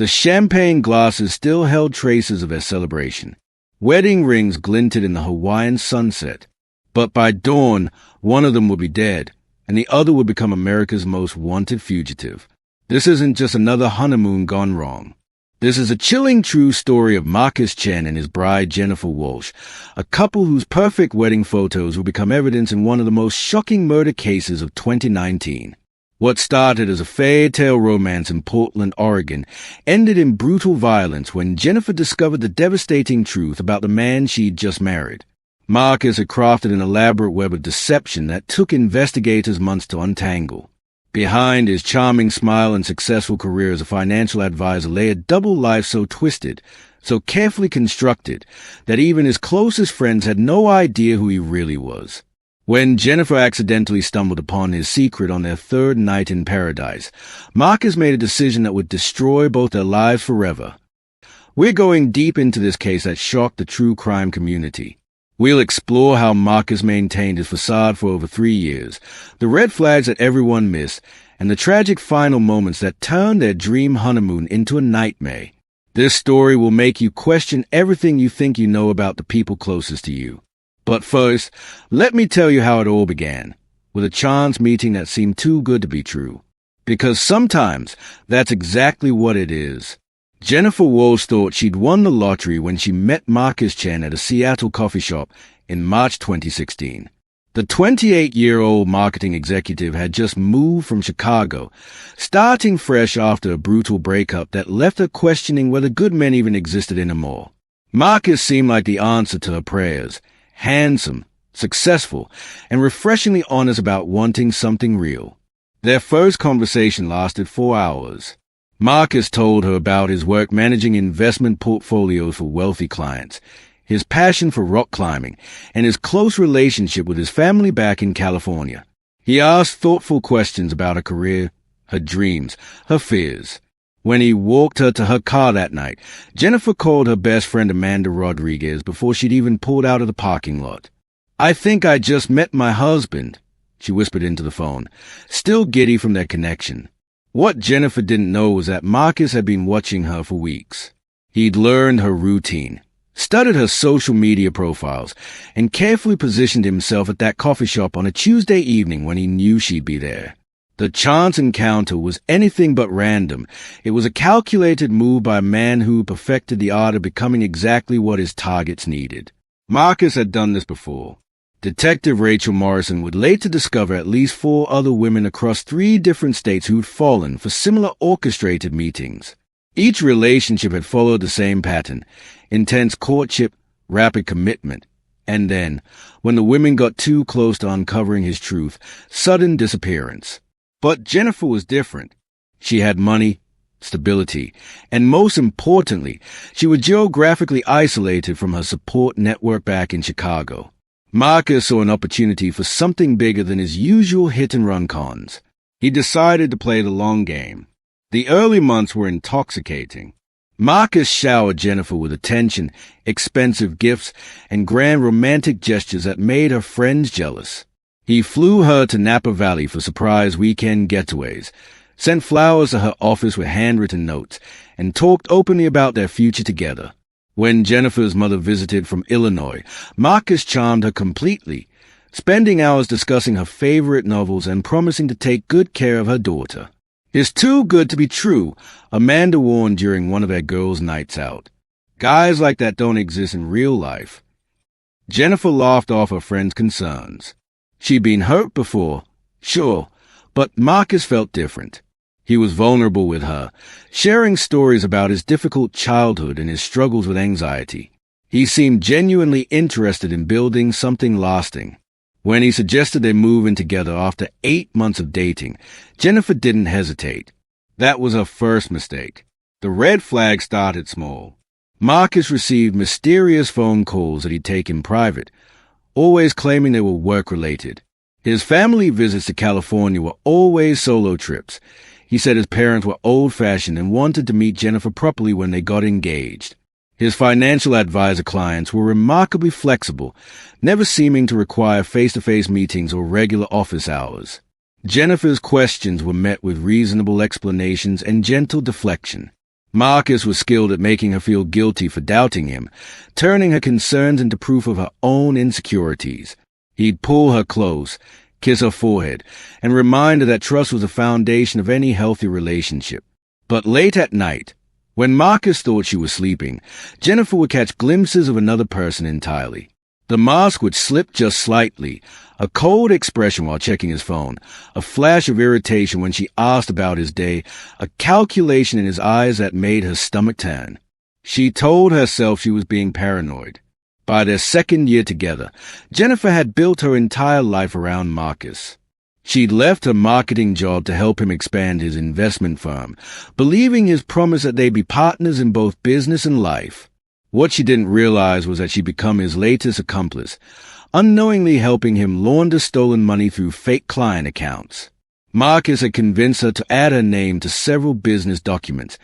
The champagne glasses still held traces of their celebration. Wedding rings glinted in the Hawaiian sunset. But by dawn, one of them would be dead, and the other would become America's most wanted fugitive. This isn't just another honeymoon gone wrong. This is a chilling true story of Marcus Chen and his bride Jennifer Walsh, a couple whose perfect wedding photos will become evidence in one of the most shocking murder cases of 2019. What started as a fairy tale romance in Portland, Oregon, ended in brutal violence when Jennifer discovered the devastating truth about the man she'd just married. Marcus had crafted an elaborate web of deception that took investigators months to untangle. Behind his charming smile and successful career as a financial advisor lay a double life so twisted, so carefully constructed, that even his closest friends had no idea who he really was. When Jennifer accidentally stumbled upon his secret on their third night in paradise, Marcus made a decision that would destroy both their lives forever. We're going deep into this case that shocked the true crime community. We'll explore how Marcus maintained his facade for over 3 years, the red flags that everyone missed, and the tragic final moments that turned their dream honeymoon into a nightmare. This story will make you question everything you think you know about the people closest to you. But first, let me tell you how it all began, with a chance meeting that seemed too good to be true. Because sometimes that's exactly what it is. Jennifer Walsh thought she'd won the lottery when she met Marcus Chen at a Seattle coffee shop in March 2016. The 28-year-old marketing executive had just moved from Chicago, starting fresh after a brutal breakup that left her questioning whether good men even existed anymore. Marcus seemed like the answer to her prayers, handsome, successful, and refreshingly honest about wanting something real. Their first conversation lasted 4 hours. Marcus told her about his work managing investment portfolios for wealthy clients, his passion for rock climbing, and his close relationship with his family back in California. He asked thoughtful questions about her career, her dreams, her fears. When he walked her to her car that night, Jennifer called her best friend Amanda Rodriguez before she'd even pulled out of the parking lot. "I think I just met my husband," she whispered into the phone, still giddy from their connection. What Jennifer didn't know was that Marcus had been watching her for weeks. He'd learned her routine, studied her social media profiles, and carefully positioned himself at that coffee shop on a Tuesday evening when he knew she'd be there. The chance encounter was anything but random. It was a calculated move by a man who perfected the art of becoming exactly what his targets needed. Marcus had done this before. Detective Rachel Morrison would later discover at least 4 other women across 3 different states who'd fallen for similar orchestrated meetings. Each relationship had followed the same pattern: intense courtship, rapid commitment, and then, when the women got too close to uncovering his truth, sudden disappearance. But Jennifer was different. She had money, stability, and most importantly, she was geographically isolated from her support network back in Chicago. Marcus saw an opportunity for something bigger than his usual hit-and-run cons. He decided to play the long game. The early months were intoxicating. Marcus showered Jennifer with attention, expensive gifts, and grand romantic gestures that made her friends jealous. He flew her to Napa Valley for surprise weekend getaways, sent flowers to her office with handwritten notes, and talked openly about their future together. When Jennifer's mother visited from Illinois, Marcus charmed her completely, spending hours discussing her favorite novels and promising to take good care of her daughter. "It's too good to be true," Amanda warned during one of their girls' nights out. "Guys like that don't exist in real life." Jennifer laughed off her friend's concerns. She'd been hurt before, sure, but Marcus felt different. He was vulnerable with her, sharing stories about his difficult childhood and his struggles with anxiety. He seemed genuinely interested in building something lasting. When he suggested they move in together after 8 months of dating, Jennifer didn't hesitate. That was her first mistake. The red flag started small. Marcus received mysterious phone calls that he'd take in private, always claiming they were work-related. His family visits to California were always solo trips. He said his parents were old-fashioned and wanted to meet Jennifer properly when they got engaged. His financial advisor clients were remarkably flexible, never seeming to require face-to-face meetings or regular office hours. Jennifer's questions were met with reasonable explanations and gentle deflection. Marcus was skilled at making her feel guilty for doubting him, turning her concerns into proof of her own insecurities. He'd pull her close, kiss her forehead, and remind her that trust was the foundation of any healthy relationship. But late at night, when Marcus thought she was sleeping, Jennifer would catch glimpses of another person entirely. The mask would slip just slightly, a cold expression while checking his phone, a flash of irritation when she asked about his day, a calculation in his eyes that made her stomach turn. She told herself she was being paranoid. By their second year together, Jennifer had built her entire life around Marcus. She'd left her marketing job to help him expand his investment firm, believing his promise that they'd be partners in both business and life. What she didn't realize was that she'd become his latest accomplice, unknowingly helping him launder stolen money through fake client accounts. Marcus had convinced her to add her name to several business documents,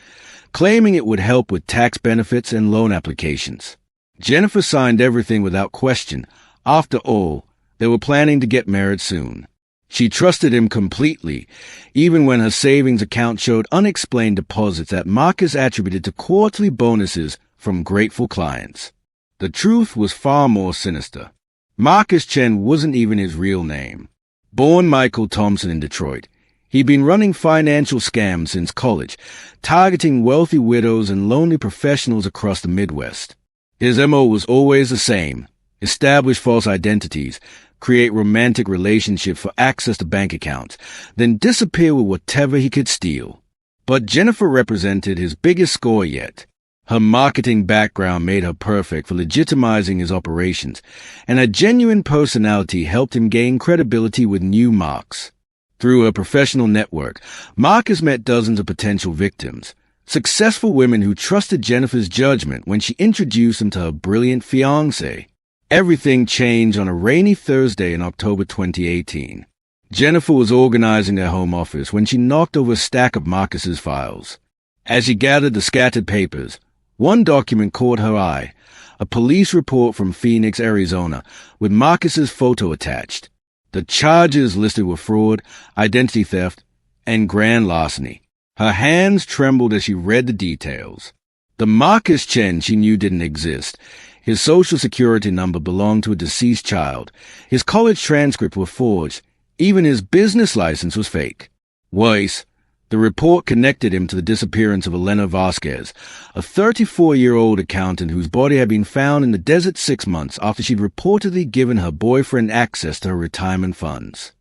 claiming it would help with tax benefits and loan applications. Jennifer signed everything without question. After all, they were planning to get married soon. She trusted him completely, even when her savings account showed unexplained deposits that Marcus attributed to quarterly bonuses from grateful clients. The truth was far more sinister. Marcus Chen wasn't even his real name. Born Michael Thompson in Detroit, he'd been running financial scams since college, targeting wealthy widows and lonely professionals across the Midwest. His MO was always the same: establish false identities, create romantic relationships for access to bank accounts, then disappear with whatever he could steal. But Jennifer represented his biggest score yet. Her marketing background made her perfect for legitimizing his operations, and her genuine personality helped him gain credibility with new marks. Through her professional network, Marcus met dozens of potential victims, successful women who trusted Jennifer's judgment when she introduced him to her brilliant fiancé. Everything changed on a rainy Thursday in October 2018. Jennifer was organizing their home office when she knocked over a stack of Marcus's files. As she gathered the scattered papers, one document caught her eye, a police report from Phoenix, Arizona, with Marcus's photo attached. The charges listed were fraud, identity theft, and grand larceny. Her hands trembled as she read the details. The Marcus Chen she knew didn't exist. His social security number belonged to a deceased child. His college transcripts were forged. Even his business license was fake. Worse, the report connected him to the disappearance of Elena Vasquez, a 34-year-old accountant whose body had been found in the desert 6 months after she'd reportedly given her boyfriend access to her retirement funds.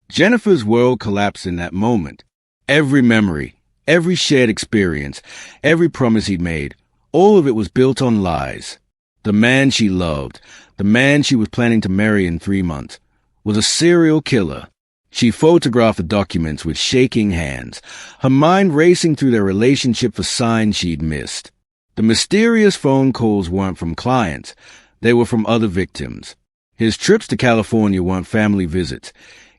Jennifer's world collapsed in that moment. Every memory, every shared experience, every promise he'd made, all of it was built on lies. The man she loved, the man she was planning to marry in 3 months, was a serial killer. She photographed the documents with shaking hands, her mind racing through their relationship for signs she'd missed. The mysterious phone calls weren't from clients, they were from other victims. His trips to California weren't family visits.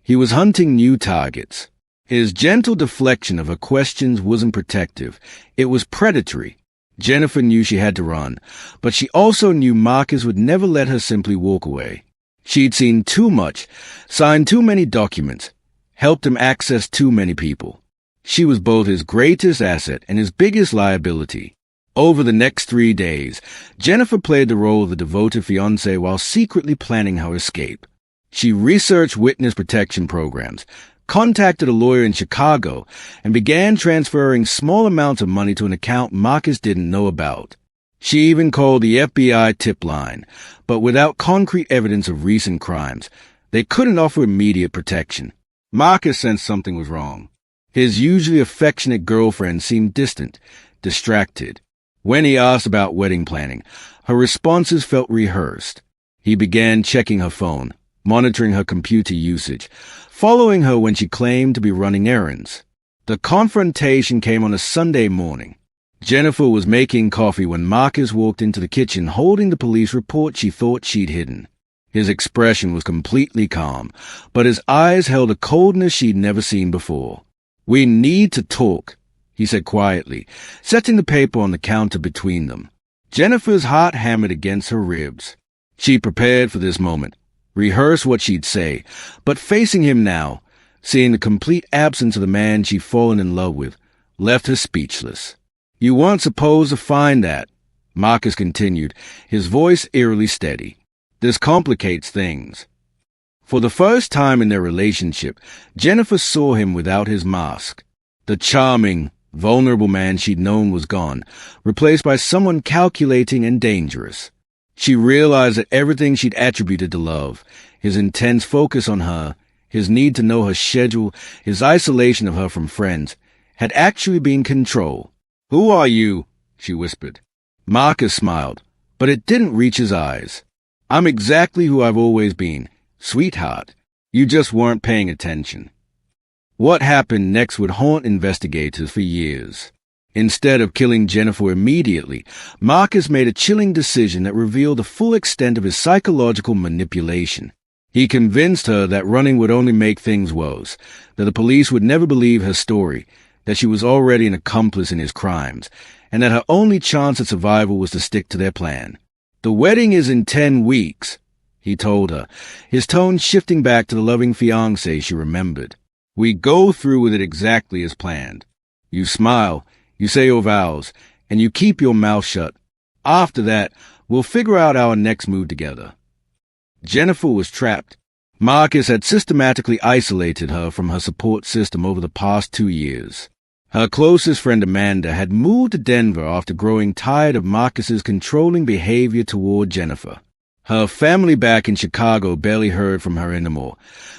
He was hunting new targets. His gentle deflection of her questions wasn't protective, it was predatory. Jennifer knew she had to run, but she also knew Marcus would never let her simply walk away. She'd seen too much, signed too many documents, helped him access too many people. She was both his greatest asset and his biggest liability. Over the next 3 days, Jennifer played the role of the devoted fiancé while secretly planning her escape. She researched witness protection programs, contacted a lawyer in Chicago, and began transferring small amounts of money to an account Marcus didn't know about. She even called the FBI tip line, but without concrete evidence of recent crimes, they couldn't offer immediate protection. Marcus sensed something was wrong. His usually affectionate girlfriend seemed distant, distracted. When he asked about wedding planning, her responses felt rehearsed. He began checking her phone, monitoring her computer usage, following her when she claimed to be running errands. The confrontation came on a Sunday morning. Jennifer was making coffee when Marcus walked into the kitchen holding the police report she thought she'd hidden. His expression was completely calm, but his eyes held a coldness she'd never seen before. "We need to talk," he said quietly, setting the paper on the counter between them. Jennifer's heart hammered against her ribs. She prepared for this moment, rehearsed what she'd say, but facing him now, seeing the complete absence of the man she'd fallen in love with, left her speechless. You weren't supposed to find that, Marcus continued, his voice eerily steady. This complicates things. For the first time in their relationship, Jennifer saw him without his mask. The charming, vulnerable man she'd known was gone, replaced by someone calculating and dangerous. She realized that everything she'd attributed to love, his intense focus on her, his need to know her schedule, his isolation of her from friends, had actually been control. "Who are you?" she whispered. Marcus smiled, but it didn't reach his eyes. "I'm exactly who I've always been, sweetheart. You just weren't paying attention." What happened next would haunt investigators for years. Instead of killing Jennifer immediately, Marcus made a chilling decision that revealed the full extent of his psychological manipulation. He convinced her that running would only make things worse, that the police would never believe her story, that she was already an accomplice in his crimes, and that her only chance at survival was to stick to their plan. "The wedding is in 10 weeks, he told her, his tone shifting back to the loving fiancé she remembered. "We go through with it exactly as planned. You smile, you say your vows, and you keep your mouth shut. After that, we'll figure out our next move together." Jennifer was trapped. Marcus had systematically isolated her from her support system over the past 2 years. Her closest friend Amanda had moved to Denver after growing tired of Marcus's controlling behavior toward Jennifer. Her family back in Chicago barely heard from her anymore,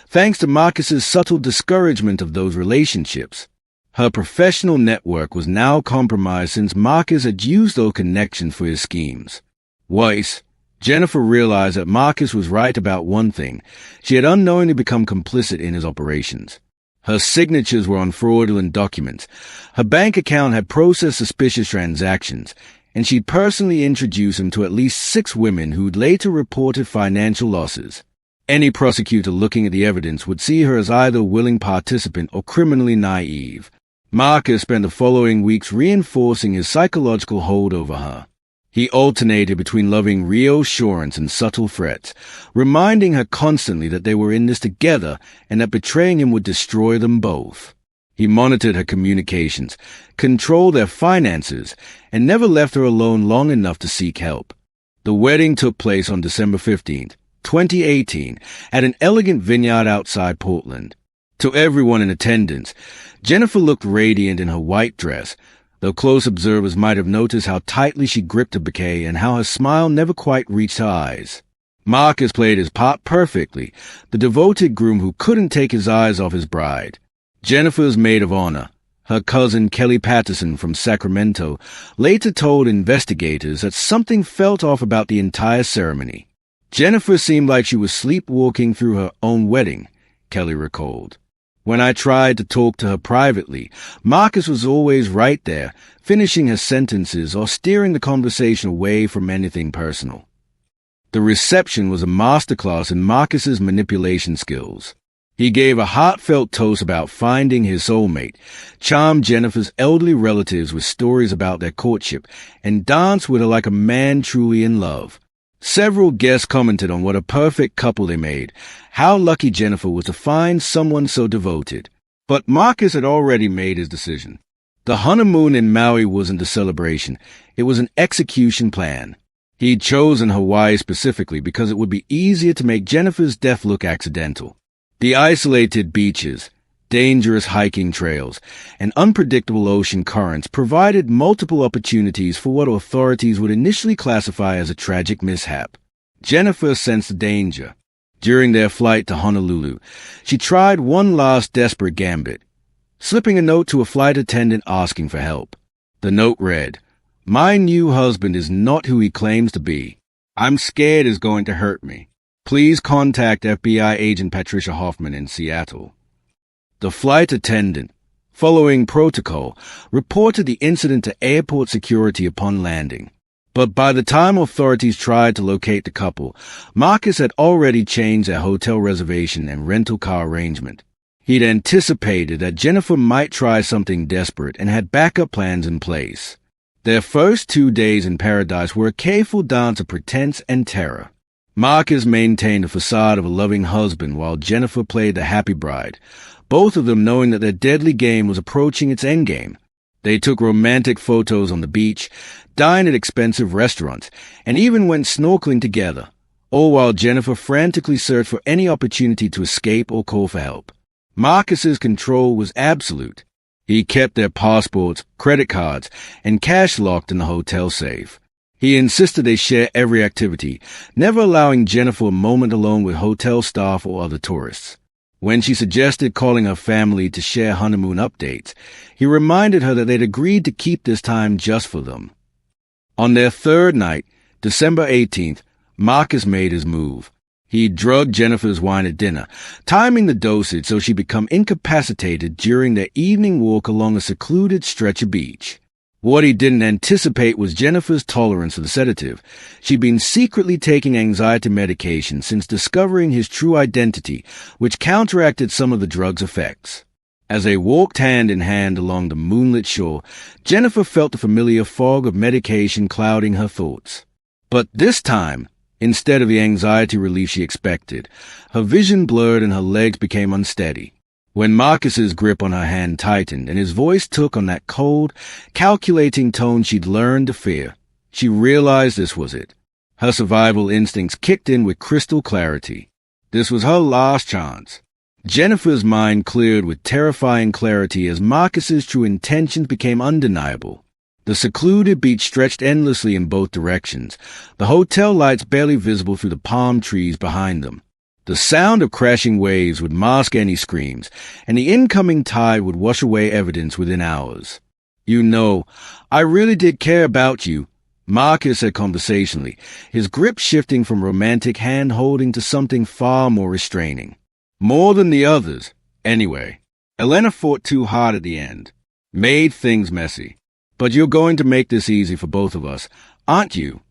thanks to Marcus's subtle discouragement of those relationships. Her professional network was now compromised since Marcus had used those connections for his schemes. Once, Jennifer realized that Marcus was right about one thing. She had unknowingly become complicit in his operations. Her signatures were on fraudulent documents. Her bank account had processed suspicious transactions, and she'd personally introduced him to at least 6 women who'd later reported financial losses. Any prosecutor looking at the evidence would see her as either a willing participant or criminally naive. Marcus spent the following weeks reinforcing his psychological hold over her. He alternated between loving reassurance and subtle threats, reminding her constantly that they were in this together and that betraying him would destroy them both. He monitored her communications, controlled their finances, and never left her alone long enough to seek help. The wedding took place on December 15th, 2018, at an elegant vineyard outside Portland. To everyone in attendance, Jennifer looked radiant in her white dress, though close observers might have noticed how tightly she gripped a bouquet and how her smile never quite reached her eyes. Marcus played his part perfectly, the devoted groom who couldn't take his eyes off his bride. Jennifer's maid of honor, her cousin Kelly Patterson from Sacramento, later told investigators that something felt off about the entire ceremony. Jennifer seemed like she was sleepwalking through her own wedding, Kelly recalled. When I tried to talk to her privately, Marcus was always right there, finishing her sentences or steering the conversation away from anything personal. The reception was a masterclass in Marcus's manipulation skills. He gave a heartfelt toast about finding his soulmate, charmed Jennifer's elderly relatives with stories about their courtship, and danced with her like a man truly in love. Several guests commented on what a perfect couple they made, how lucky Jennifer was to find someone so devoted. But Marcus had already made his decision. The honeymoon in Maui wasn't a celebration, it was an execution plan. He'd chosen Hawaii specifically because it would be easier to make Jennifer's death look accidental. The isolated beaches, dangerous hiking trails, and unpredictable ocean currents provided multiple opportunities for what authorities would initially classify as a tragic mishap. Jennifer sensed the danger. During their flight to Honolulu, she tried one last desperate gambit, slipping a note to a flight attendant asking for help. The note read, "My new husband is not who he claims to be. I'm scared he's going to hurt me. Please contact FBI agent Patricia Hoffman in Seattle." The flight attendant, following protocol, reported the incident to airport security upon landing. But by the time authorities tried to locate the couple, Marcus had already changed their hotel reservation and rental car arrangement. He'd anticipated that Jennifer might try something desperate and had backup plans in place. Their first 2 days in paradise were a careful dance of pretense and terror. Marcus maintained a facade of a loving husband while Jennifer played the happy bride, both of them knowing that their deadly game was approaching its endgame. They took romantic photos on the beach, dined at expensive restaurants, and even went snorkeling together, all while Jennifer frantically searched for any opportunity to escape or call for help. Marcus's control was absolute. He kept their passports, credit cards, and cash locked in the hotel safe. He insisted they share every activity, never allowing Jennifer a moment alone with hotel staff or other tourists. When she suggested calling her family to share honeymoon updates, he reminded her that they'd agreed to keep this time just for them. On their third night, December 18th, Marcus made his move. He drugged Jennifer's wine at dinner, timing the dosage so she'd become incapacitated during their evening walk along a secluded stretch of beach. What he didn't anticipate was Jennifer's tolerance for the sedative. She'd been secretly taking anxiety medication since discovering his true identity, which counteracted some of the drug's effects. As they walked hand in hand along the moonlit shore, Jennifer felt the familiar fog of medication clouding her thoughts. But this time, instead of the anxiety relief she expected, her vision blurred and her legs became unsteady. When Marcus's grip on her hand tightened and his voice took on that cold, calculating tone she'd learned to fear, she realized this was it. Her survival instincts kicked in with crystal clarity. This was her last chance. Jennifer's mind cleared with terrifying clarity as Marcus's true intentions became undeniable. The secluded beach stretched endlessly in both directions, the hotel lights barely visible through the palm trees behind them. The sound of crashing waves would mask any screams, and the incoming tide would wash away evidence within hours. "You know, I really did care about you," Marcus said conversationally, his grip shifting from romantic hand-holding to something far more restraining. "More than the others, anyway. Elena fought too hard at the end. Made things messy. But you're going to make this easy for both of us, aren't you?"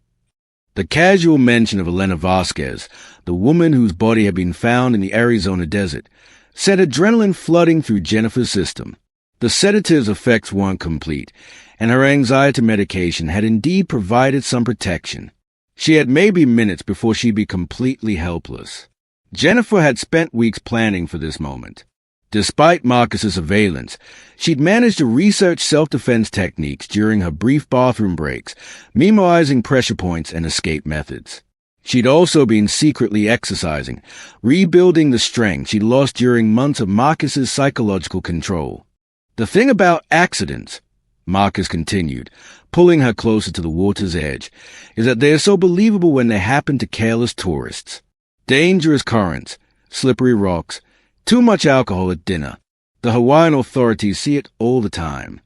The casual mention of Elena Vasquez, the woman whose body had been found in the Arizona desert, sent adrenaline flooding through Jennifer's system. The sedative's effects weren't complete, and her anxiety medication had indeed provided some protection. She had maybe minutes before she'd be completely helpless. Jennifer had spent weeks planning for this moment. Despite Marcus's surveillance, she'd managed to research self-defense techniques during her brief bathroom breaks, memorizing pressure points and escape methods. She'd also been secretly exercising, rebuilding the strength she'd lost during months of Marcus's psychological control. "The thing about accidents," Marcus continued, pulling her closer to the water's edge, "is that they're so believable when they happen to careless tourists. Dangerous currents, slippery rocks, too much alcohol at dinner. The Hawaiian authorities see it all the time."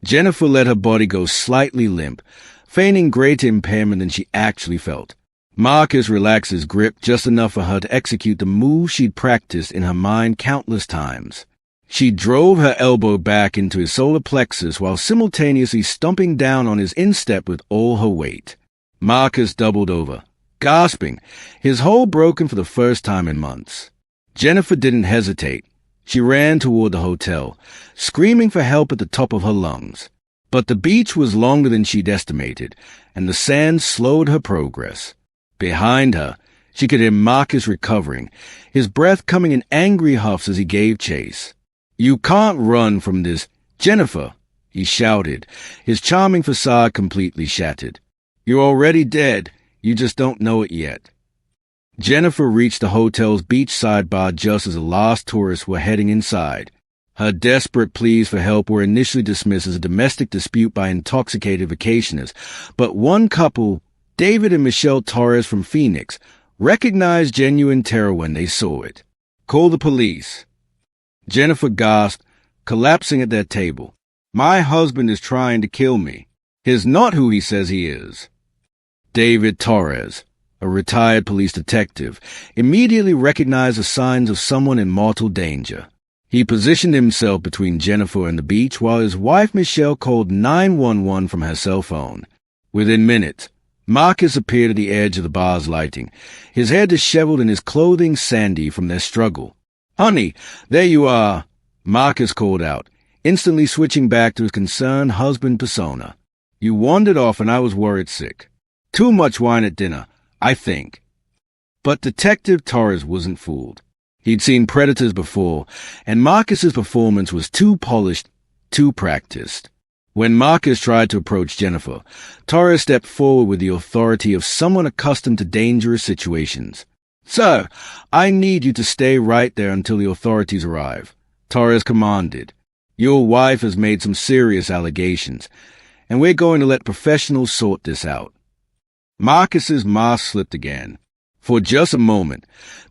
Jennifer let her body go slightly limp, feigning greater impairment than she actually felt. Marcus relaxed his grip just enough for her to execute the move she'd practiced in her mind countless times. She drove her elbow back into his solar plexus while simultaneously stomping down on his instep with all her weight. Marcus doubled over, gasping, his hold broken for the first time in months. Jennifer didn't hesitate. She ran toward the hotel, screaming for help at the top of her lungs. But the beach was longer than she'd estimated, and the sand slowed her progress. Behind her, she could hear Marcus recovering, his breath coming in angry huffs as he gave chase. "You can't run from this, Jennifer," he shouted, his charming facade completely shattered. "You're already dead. You just don't know it yet." Jennifer reached the hotel's beachside bar just as the last tourists were heading inside. Her desperate pleas for help were initially dismissed as a domestic dispute by intoxicated vacationers, but one couple, David and Michelle Torres from Phoenix, recognized genuine terror when they saw it. "Call the police." Jennifer gasped, collapsing at their table. "My husband is trying to kill me. He's not who he says he is." David Torres, a retired police detective, immediately recognized the signs of someone in mortal danger. He positioned himself between Jennifer and the beach while his wife Michelle called 911 from her cell phone. Within minutes, Marcus appeared at the edge of the bar's lighting, his hair disheveled and his clothing sandy from their struggle. "Honey, there you are," Marcus called out, instantly switching back to his concerned husband persona. "You wandered off and I was worried sick. Too much wine at dinner, I think." But Detective Torres wasn't fooled. He'd seen predators before, and Marcus's performance was too polished, too practiced. When Marcus tried to approach Jennifer, Torres stepped forward with the authority of someone accustomed to dangerous situations. "Sir, I need you to stay right there until the authorities arrive," Torres commanded. "Your wife has made some serious allegations, and we're going to let professionals sort this out." Marcus's mask slipped again. For just a moment,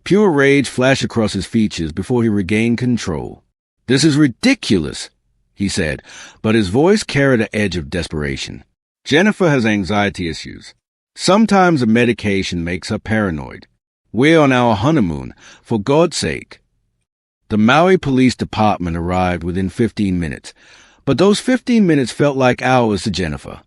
pure rage flashed across his features before he regained control. "This is ridiculous," he said, but his voice carried an edge of desperation. "Jennifer has anxiety issues. Sometimes a medication makes her paranoid. We're on our honeymoon, for God's sake." The Maui Police Department arrived within 15 minutes, but those 15 minutes felt like hours to Jennifer.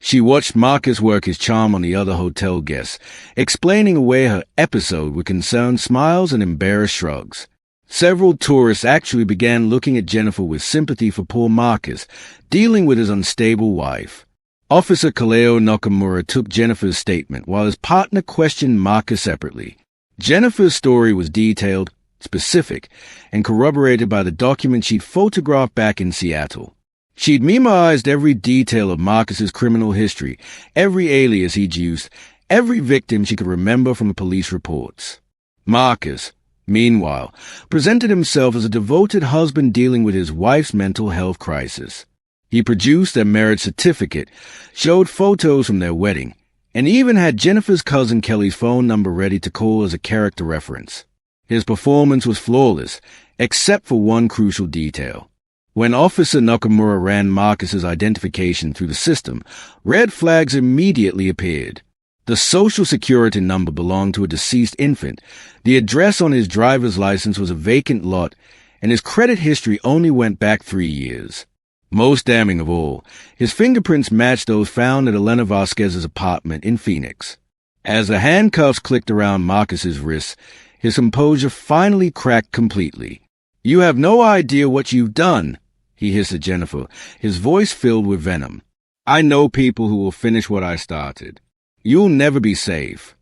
She watched Marcus work his charm on the other hotel guests, explaining away her episode with concerned smiles and embarrassed shrugs. Several tourists actually began looking at Jennifer with sympathy for poor Marcus, dealing with his unstable wife. Officer Kaleo Nakamura took Jennifer's statement while his partner questioned Marcus separately. Jennifer's story was detailed, specific, and corroborated by the document she'd photographed back in Seattle. She'd memorized every detail of Marcus's criminal history, every alias he'd used, every victim she could remember from the police reports. Marcus, meanwhile, presented himself as a devoted husband dealing with his wife's mental health crisis. He produced their marriage certificate, showed photos from their wedding, and even had Jennifer's cousin Kelly's phone number ready to call as a character reference. His performance was flawless, except for one crucial detail. When Officer Nakamura ran Marcus's identification through the system, red flags immediately appeared. The social security number belonged to a deceased infant, the address on his driver's license was a vacant lot, and his credit history only went back 3 years. Most damning of all, his fingerprints matched those found at Elena Vasquez's apartment in Phoenix. As the handcuffs clicked around Marcus's wrists, his composure finally cracked completely. "You have no idea what you've done," he hissed at Jennifer, his voice filled with venom. "I know people who will finish what I started. You'll never be safe."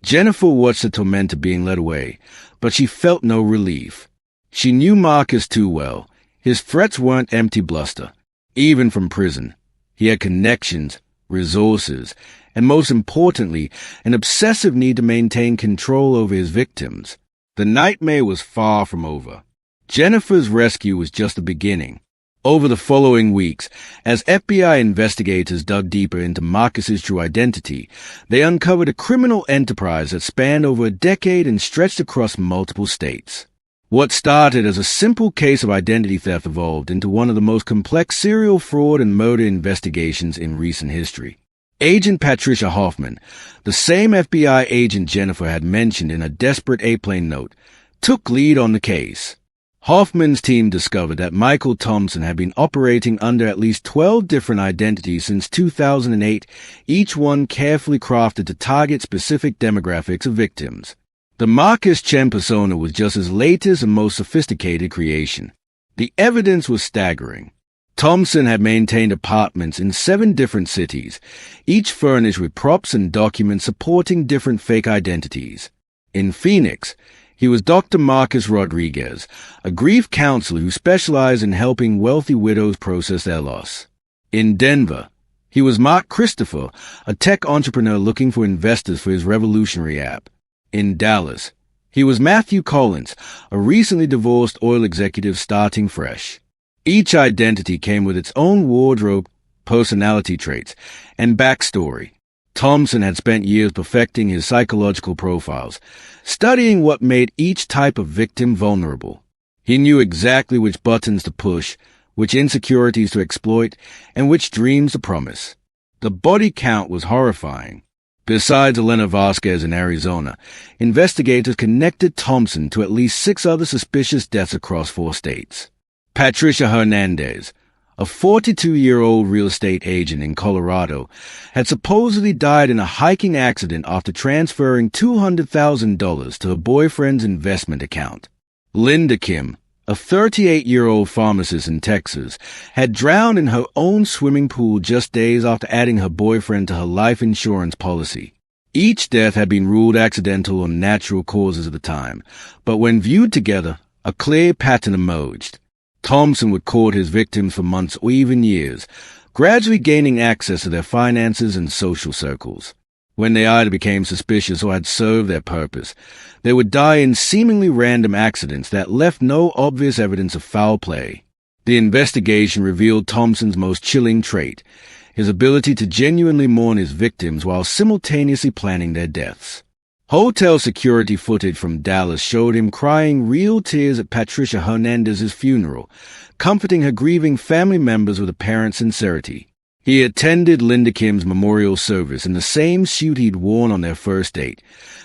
Jennifer watched the tormentor being led away, but she felt no relief. She knew Marcus too well. His threats weren't empty bluster, even from prison. He had connections, resources, and most importantly, an obsessive need to maintain control over his victims. The nightmare was far from over. Jennifer's rescue was just the beginning. Over the following weeks, as FBI investigators dug deeper into Marcus's true identity, they uncovered a criminal enterprise that spanned over a decade and stretched across multiple states. What started as a simple case of identity theft evolved into one of the most complex serial fraud and murder investigations in recent history. Agent Patricia Hoffman, the same FBI agent Jennifer had mentioned in a desperate airplane note, took lead on the case. Hoffman's team discovered that Michael Thompson had been operating under at least 12 different identities since 2008, each one carefully crafted to target specific demographics of victims. The Marcus Chen persona was just his latest and most sophisticated creation. The evidence was staggering. Thompson had maintained apartments in 7 different cities, each furnished with props and documents supporting different fake identities. In Phoenix, he was Dr. Marcus Rodriguez, a grief counselor who specialized in helping wealthy widows process their loss. In Denver, he was Mark Christopher, a tech entrepreneur looking for investors for his revolutionary app. In Dallas, he was Matthew Collins, a recently divorced oil executive starting fresh. Each identity came with its own wardrobe, personality traits, and backstory. Thompson had spent years perfecting his psychological profiles, studying what made each type of victim vulnerable. He knew exactly which buttons to push, which insecurities to exploit, and which dreams to promise. The body count was horrifying. Besides Elena Vasquez in Arizona, investigators connected Thompson to at least 6 other suspicious deaths across 4 states. Patricia Hernandez, a 42-year-old real estate agent in Colorado, had supposedly died in a hiking accident after transferring $200,000 to her boyfriend's investment account. Linda Kim, a 38-year-old pharmacist in Texas, had drowned in her own swimming pool just days after adding her boyfriend to her life insurance policy. Each death had been ruled accidental or natural causes at the time, but when viewed together, a clear pattern emerged. Thompson would court his victims for months or even years, gradually gaining access to their finances and social circles. When they either became suspicious or had served their purpose, they would die in seemingly random accidents that left no obvious evidence of foul play. The investigation revealed Thompson's most chilling trait, his ability to genuinely mourn his victims while simultaneously planning their deaths. Hotel security footage from Dallas showed him crying real tears at Patricia Hernandez's funeral, comforting her grieving family members with apparent sincerity. He attended Linda Kim's memorial service in the same suit he'd worn on their first date,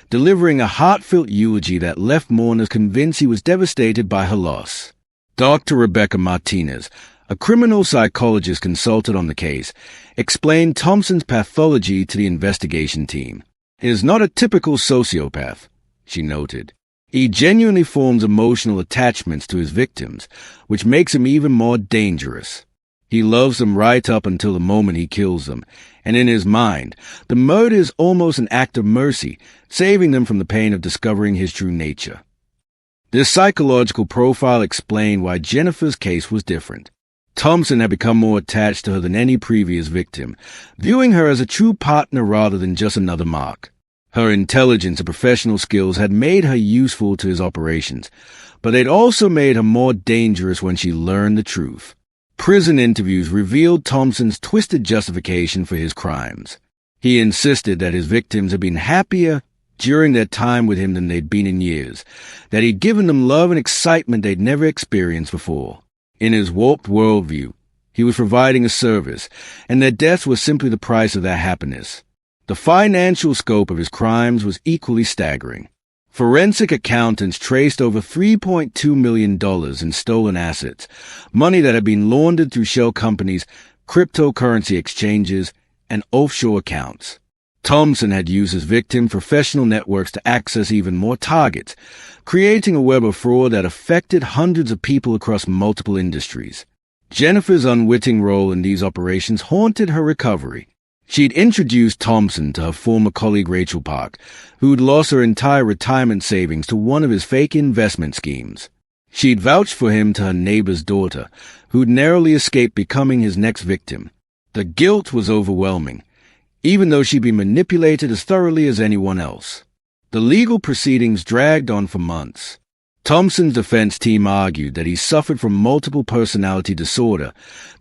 delivering a heartfelt eulogy that left mourners convinced he was devastated by her loss. Dr. Rebecca Martinez, a criminal psychologist consulted on the case, explained Thompson's pathology to the investigation team. He is not a typical sociopath, she noted. He genuinely forms emotional attachments to his victims, which makes him even more dangerous. He loves them right up until the moment he kills them, and in his mind, the murder is almost an act of mercy, saving them from the pain of discovering his true nature. This psychological profile explained why Jennifer's case was different. Thompson had become more attached to her than any previous victim, viewing her as a true partner rather than just another mark. Her intelligence and professional skills had made her useful to his operations, but they'd also made her more dangerous when she learned the truth. Prison interviews revealed Thompson's twisted justification for his crimes. He insisted that his victims had been happier during their time with him than they'd been in years, that he'd given them love and excitement they'd never experienced before. In his warped worldview, he was providing a service, and their deaths were simply the price of their happiness. The financial scope of his crimes was equally staggering. Forensic accountants traced over $3.2 million in stolen assets, money that had been laundered through shell companies, cryptocurrency exchanges, and offshore accounts. Thompson had used his victim professional networks to access even more targets, creating a web of fraud that affected hundreds of people across multiple industries. Jennifer's unwitting role in these operations haunted her recovery. She'd introduced Thompson to her former colleague Rachel Park, who'd lost her entire retirement savings to one of his fake investment schemes. She'd vouched for him to her neighbor's daughter, who'd narrowly escaped becoming his next victim. The guilt was overwhelming, even though she'd been manipulated as thoroughly as anyone else. The legal proceedings dragged on for months. Thompson's defense team argued that he suffered from multiple personality disorder,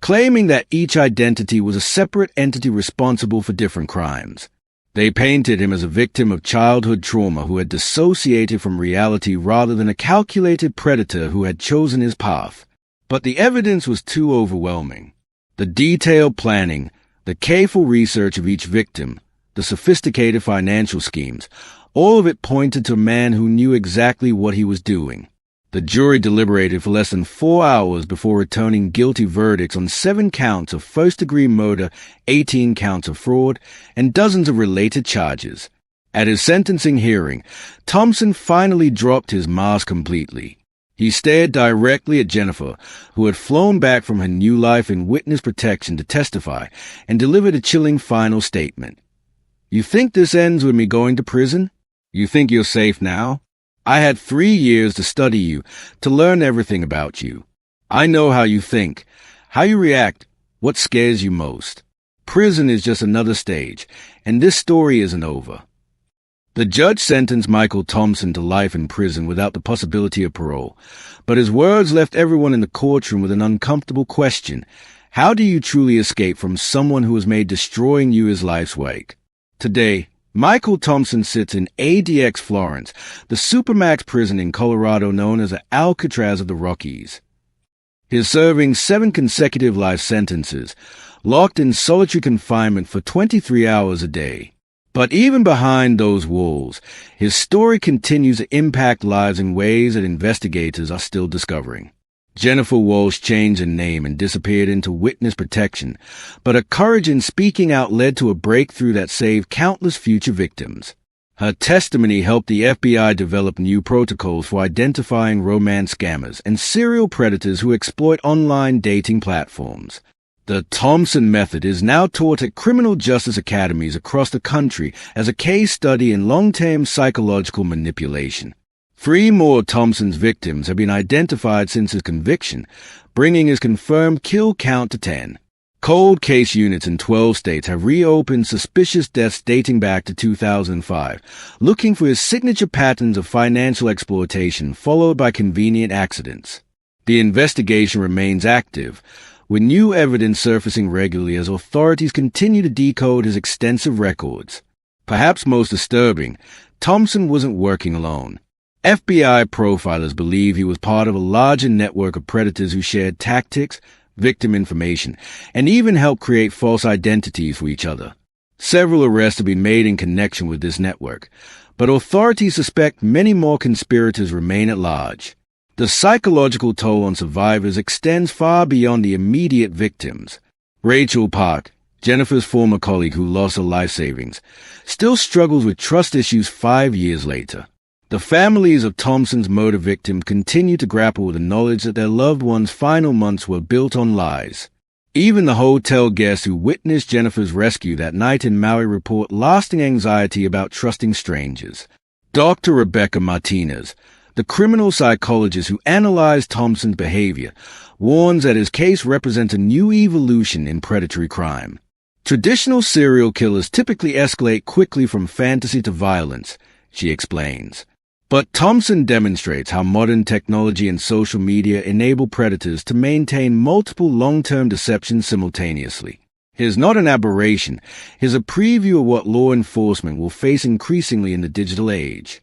claiming that each identity was a separate entity responsible for different crimes. They painted him as a victim of childhood trauma who had dissociated from reality rather than a calculated predator who had chosen his path. But the evidence was too overwhelming. The detailed planning, the careful research of each victim, the sophisticated financial schemes, all of it pointed to a man who knew exactly what he was doing. The jury deliberated for less than 4 hours before returning guilty verdicts on 7 counts of first-degree murder, 18 counts of fraud, and dozens of related charges. At his sentencing hearing, Thompson finally dropped his mask completely. He stared directly at Jennifer, who had flown back from her new life in witness protection to testify, and delivered a chilling final statement. "You think this ends with me going to prison? You think you're safe now? I had 3 years to study you, to learn everything about you. I know how you think, how you react, what scares you most. Prison is just another stage, and this story isn't over." The judge sentenced Michael Thompson to life in prison without the possibility of parole, but his words left everyone in the courtroom with an uncomfortable question. How do you truly escape from someone who has made destroying you his life's work? Today, Michael Thompson sits in ADX Florence, the supermax prison in Colorado known as the Alcatraz of the Rockies. He is serving 7 consecutive life sentences, locked in solitary confinement for 23 hours a day. But even behind those walls, his story continues to impact lives in ways that investigators are still discovering. Jennifer Walsh changed her name and disappeared into witness protection, but her courage in speaking out led to a breakthrough that saved countless future victims. Her testimony helped the FBI develop new protocols for identifying romance scammers and serial predators who exploit online dating platforms. The Thompson method is now taught at criminal justice academies across the country as a case study in long-term psychological manipulation. 3 more of Thompson's victims have been identified since his conviction, bringing his confirmed kill count to 10. Cold case units in 12 states have reopened suspicious deaths dating back to 2005, looking for his signature patterns of financial exploitation followed by convenient accidents. The investigation remains active, with new evidence surfacing regularly as authorities continue to decode his extensive records. Perhaps most disturbing, Thompson wasn't working alone. FBI profilers believe he was part of a larger network of predators who shared tactics, victim information, and even helped create false identities for each other. Several arrests have been made in connection with this network, but authorities suspect many more conspirators remain at large. The psychological toll on survivors extends far beyond the immediate victims. Rachel Park, Jennifer's former colleague who lost her life savings, still struggles with trust issues 5 years later. The families of Thompson's murder victims continue to grapple with the knowledge that their loved ones' final months were built on lies. Even the hotel guests who witnessed Jennifer's rescue that night in Maui report lasting anxiety about trusting strangers. Dr. Rebecca Martinez, the criminal psychologist who analyzed Thompson's behavior, warns that his case represents a new evolution in predatory crime. Traditional serial killers typically escalate quickly from fantasy to violence, she explains. But Thompson demonstrates how modern technology and social media enable predators to maintain multiple long-term deceptions simultaneously. He's not an aberration. He's a preview of what law enforcement will face increasingly in the digital age.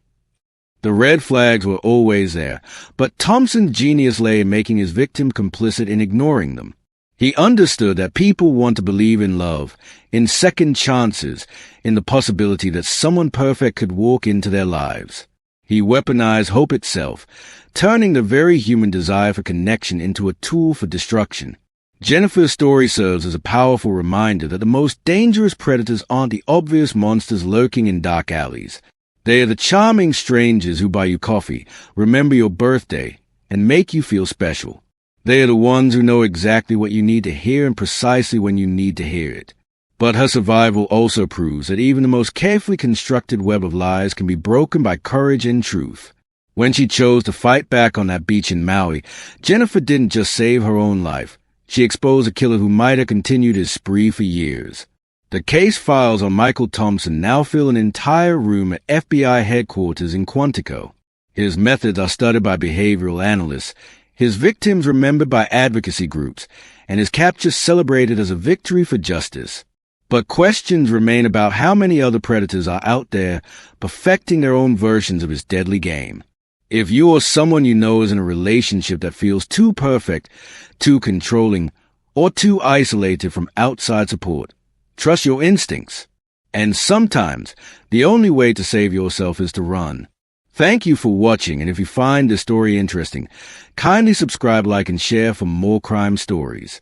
The red flags were always there, but Thompson's genius lay in making his victim complicit in ignoring them. He understood that people want to believe in love, in second chances, in the possibility that someone perfect could walk into their lives. He weaponized hope itself, turning the very human desire for connection into a tool for destruction. Jennifer's story serves as a powerful reminder that the most dangerous predators aren't the obvious monsters lurking in dark alleys. They are the charming strangers who buy you coffee, remember your birthday, and make you feel special. They are the ones who know exactly what you need to hear and precisely when you need to hear it. But her survival also proves that even the most carefully constructed web of lies can be broken by courage and truth. When she chose to fight back on that beach in Maui, Jennifer didn't just save her own life. She exposed a killer who might have continued his spree for years. The case files on Michael Thompson now fill an entire room at FBI headquarters in Quantico. His methods are studied by behavioral analysts, his victims remembered by advocacy groups, and his capture celebrated as a victory for justice. But questions remain about how many other predators are out there perfecting their own versions of his deadly game. If you or someone you know is in a relationship that feels too perfect, too controlling, or too isolated from outside support, trust your instincts. And sometimes, the only way to save yourself is to run. Thank you for watching, and if you find this story interesting, kindly subscribe, like, and share for more crime stories.